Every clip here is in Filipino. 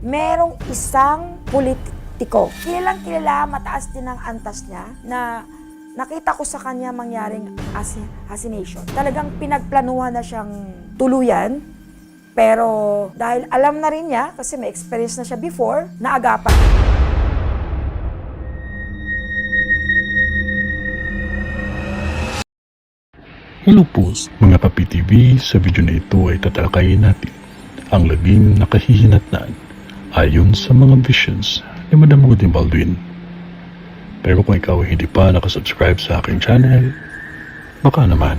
merong isang politiko. Kilalang kilala, mataas din ang antas niya na nakita ko sa kanya mangyaring assassination. Talagang pinagplanuhan na siyang tuluyan. Pero dahil alam na rin niya, kasi may experience na siya before, naagapan. Hello po mga Papi TV, sa video na ito ay tatalakayin natin ang labing nakahihinatnan ayon sa mga visions ni Madam Ruthie Baldwin. Pero kung ikaw ay hindi pa nakasubscribe sa aking channel, baka naman.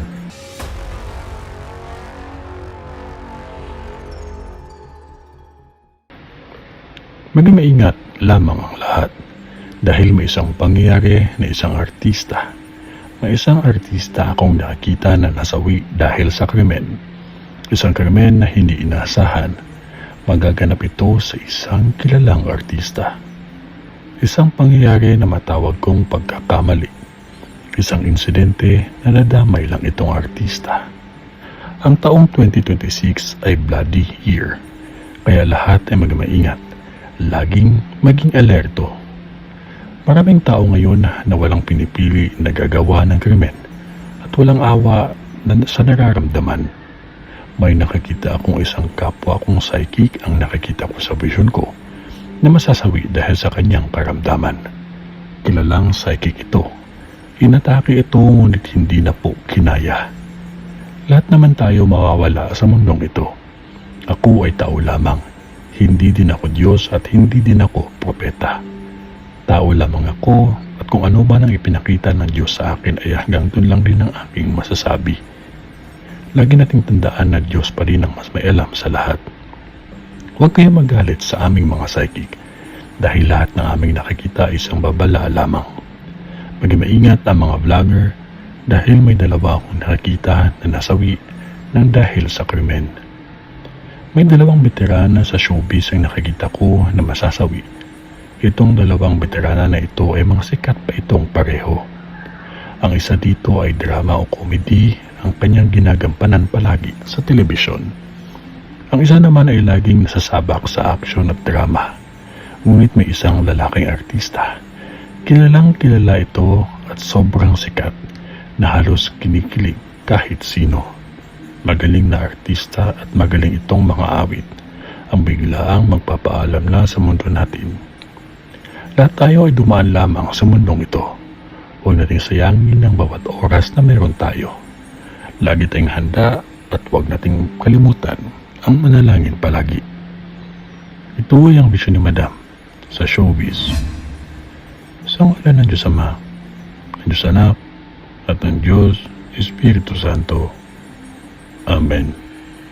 Maging maingat lamang ang lahat dahil may isang pangyayari na isang artista. May isang artista akong nakakita na nasawi dahil sa krimen. Isang krimen na hindi inaasahan. Magaganap ito sa isang kilalang artista. Isang pangyayari na matawag kong pagkakamali. Isang insidente na nadamay lang itong artista. Ang taong 2026 ay bloody year. Kaya lahat ay magmaingat. Laging maging alerto. Maraming tao ngayon na walang pinipili na gagawa ng krimen at walang awa sa nararamdaman. May nakakita akong isang kapwa kong psychic ang nakakita ko sa vision ko na masasawi dahil sa kanyang karamdaman. Kilalang psychic ito. Inatake ito ngunit hindi na po kinaya. Lahat naman tayo mawawala sa mundong ito. Ako ay tao lamang. Hindi din ako Diyos at hindi din ako propeta. Tao lamang ako at kung ano man ang ipinakita ng Diyos sa akin ay hanggang dun lang din ang aking masasabi. Lagi nating tandaan na Diyos pa rin ang mas may alam sa lahat. Huwag kayong magalit sa aming mga psychic dahil lahat ng aming nakikita ay isang babala lamang. Maging maingat ang mga vlogger dahil may dalawa akong nakikita na nasawi ng dahil sa krimen. May dalawang veterana sa showbiz ang nakikita ko na masasawi. Itong dalawang veterana na ito ay mga sikat pa itong pareho. Ang isa dito ay drama o comedy ang kanyang ginagampanan palagi sa telebisyon. Ang isa naman ay laging nasasabak sa action at drama. Ngunit may isang lalaking artista. Kilalang kilala ito at sobrang sikat na halos kinikilig kahit sino. Magaling na artista at magaling itong mga awit. Ang biglaang magpapaalam na sa mundo natin. Lahat tayo ay dumaan lamang sa mundong ito. Huwag nating sayangin ang bawat oras na meron tayo. Lagi tayong handa at huwag nating kalimutan ang manalangin palagi. Ito ay ang vision ni Madam sa showbiz. Sa ngalan ng Diyos Ama, ng Diyos Anak, at ng Diyos Espiritu Santo. Amen.